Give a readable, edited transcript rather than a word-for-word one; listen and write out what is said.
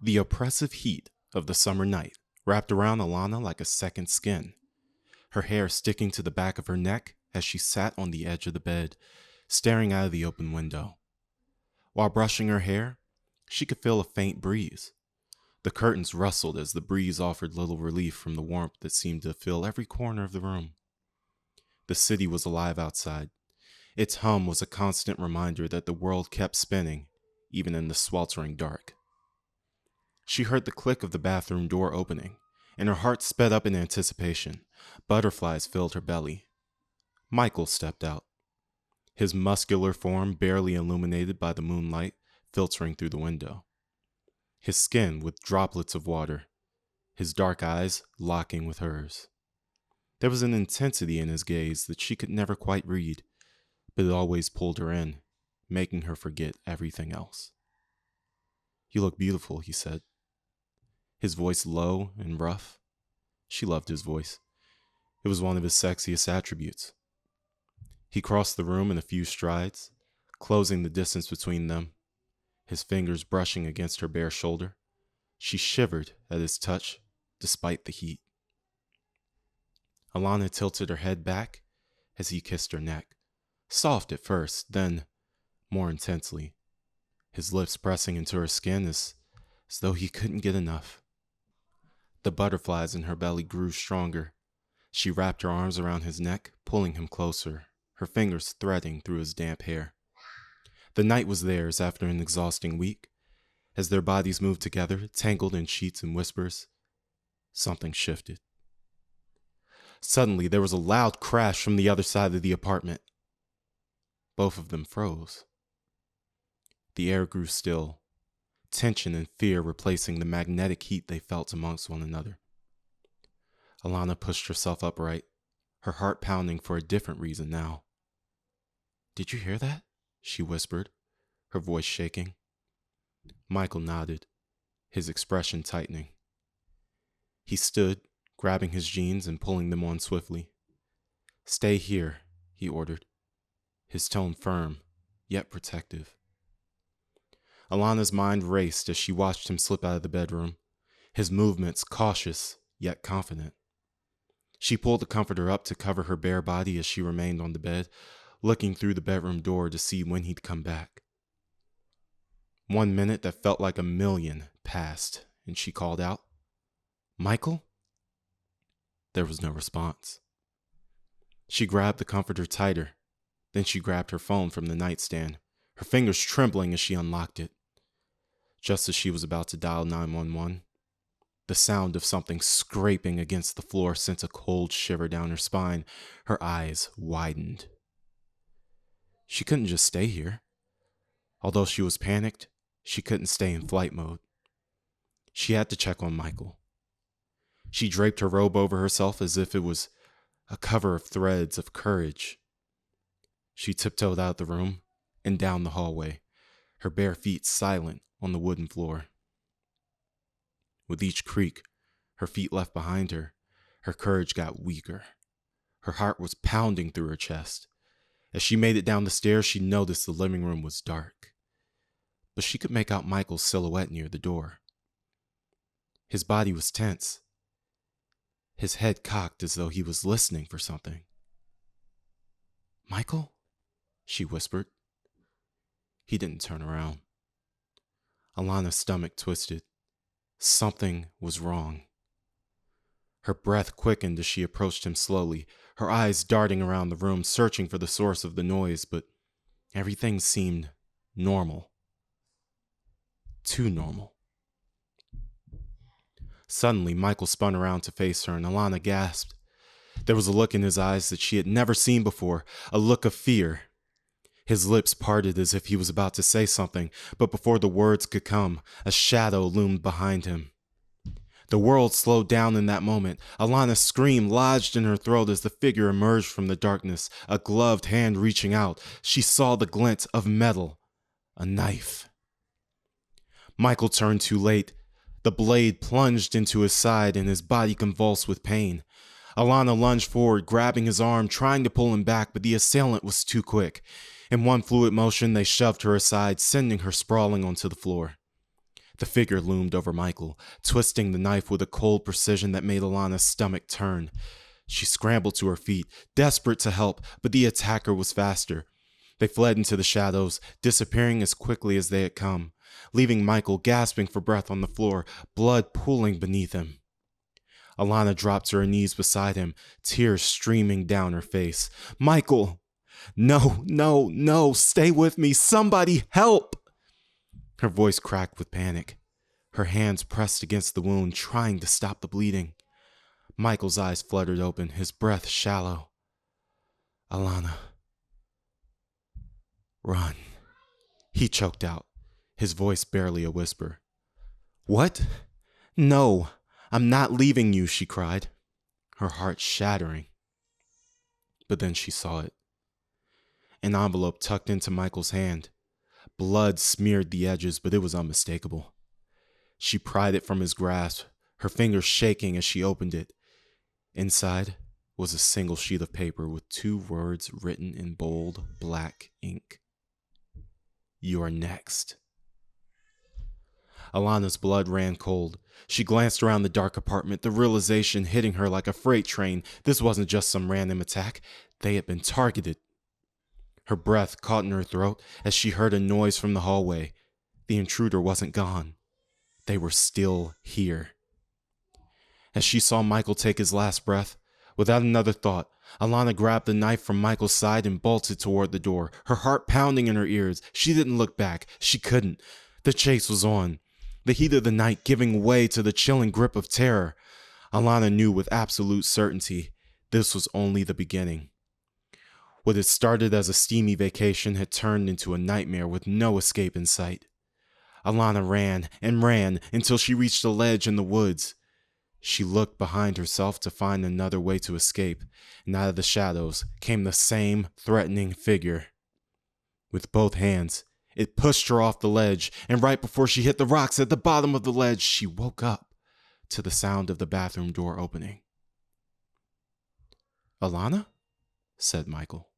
The oppressive heat of the summer night wrapped around Alana like a second skin, her hair sticking to the back of her neck as she sat on the edge of the bed, staring out of the open window. While brushing her hair, she could feel a faint breeze. The curtains rustled as the breeze offered little relief from the warmth that seemed to fill every corner of the room. The city was alive outside. Its hum was a constant reminder that the world kept spinning, even in the sweltering dark. She heard the click of the bathroom door opening, and her heart sped up in anticipation. Butterflies filled her belly. Michael stepped out, his muscular form barely illuminated by the moonlight filtering through the window. His skin with droplets of water, his dark eyes locking with hers. There was an intensity in his gaze that she could never quite read, but it always pulled her in, making her forget everything else. "You look beautiful," he said, his voice low and rough. She loved his voice. It was one of his sexiest attributes. He crossed the room in a few strides, closing the distance between them, his fingers brushing against her bare shoulder. She shivered at his touch, despite the heat. Alana tilted her head back as he kissed her neck, soft at first, then more intensely, his lips pressing into her skin as though he couldn't get enough. The butterflies in her belly grew stronger. She wrapped her arms around his neck, pulling him closer, her fingers threading through his damp hair. The night was theirs after an exhausting week. As their bodies moved together, tangled in sheets and whispers, something shifted. Suddenly, there was a loud crash from the other side of the apartment. Both of them froze. The air grew still, tension and fear replacing the magnetic heat they felt amongst one another. Alana pushed herself upright, her heart pounding for a different reason now. "Did you hear that?" she whispered, her voice shaking. Michael nodded, his expression tightening. He stood, grabbing his jeans and pulling them on swiftly. "Stay here," he ordered, his tone firm, yet protective. Alana's mind raced as she watched him slip out of the bedroom, his movements cautious yet confident. She pulled the comforter up to cover her bare body as she remained on the bed, looking through the bedroom door to see when he'd come back. 1 minute that felt like a million passed, and she called out, "Michael?" There was no response. She grabbed the comforter tighter, then she grabbed her phone from the nightstand, her fingers trembling as she unlocked it. Just as she was about to dial 911, the sound of something scraping against the floor sent a cold shiver down her spine. Her eyes widened. She couldn't just stay here. Although she was panicked, she couldn't stay in flight mode. She had to check on Michael. She draped her robe over herself as if it was a cover of threads of courage. She tiptoed out of the room and down the hallway, her bare feet silent on the wooden floor. With each creak her feet left behind her, her courage got weaker. Her heart was pounding through her chest. As she made it down the stairs, she noticed the living room was dark, but she could make out Michael's silhouette near the door. His body was tense, his head cocked as though he was listening for something. "Michael?" she whispered. He didn't turn around. Alana's stomach twisted. Something was wrong. Her breath quickened as she approached him slowly, her eyes darting around the room, searching for the source of the noise, but everything seemed normal. Too normal. Suddenly, Michael spun around to face her, and Alana gasped. There was a look in his eyes that she had never seen before, a look of fear. His lips parted as if he was about to say something, but before the words could come, a shadow loomed behind him. The world slowed down in that moment. Alana's scream lodged in her throat as the figure emerged from the darkness, a gloved hand reaching out. She saw the glint of metal, a knife. Michael turned too late. The blade plunged into his side and his body convulsed with pain. Alana lunged forward, grabbing his arm, trying to pull him back, but the assailant was too quick. In one fluid motion, they shoved her aside, sending her sprawling onto the floor. The figure loomed over Michael, twisting the knife with a cold precision that made Alana's stomach turn. She scrambled to her feet, desperate to help, but the attacker was faster. They fled into the shadows, disappearing as quickly as they had come, leaving Michael gasping for breath on the floor, blood pooling beneath him. Alana dropped to her knees beside him, tears streaming down her face. "Michael! No, no, no! Stay with me! Somebody help!" Her voice cracked with panic. Her hands pressed against the wound, trying to stop the bleeding. Michael's eyes fluttered open, his breath shallow. "Alana, run," he choked out, his voice barely a whisper. "What? No, I'm not leaving you," she cried, her heart shattering. But then she saw it. An envelope tucked into Michael's hand. Blood smeared the edges, but it was unmistakable. She pried it from his grasp, her fingers shaking as she opened it. Inside was a single sheet of paper with 2 words written in bold black ink. "You're next." Alana's blood ran cold. She glanced around the dark apartment, the realization hitting her like a freight train. This wasn't just some random attack. They had been targeted. Her breath caught in her throat as she heard a noise from the hallway. The intruder wasn't gone. They were still here. As she saw Michael take his last breath, without another thought, Alana grabbed the knife from Michael's side and bolted toward the door, her heart pounding in her ears. She didn't look back. She couldn't. The chase was on, the heat of the night giving way to the chilling grip of terror. Alana knew with absolute certainty this was only the beginning. What had started as a steamy vacation had turned into a nightmare with no escape in sight. Alana ran and ran until she reached a ledge in the woods. She looked behind herself to find another way to escape, and out of the shadows came the same threatening figure. With both hands, it pushed her off the ledge, and right before she hit the rocks at the bottom of the ledge, she woke up to the sound of the bathroom door opening. "Alana?" said Michael.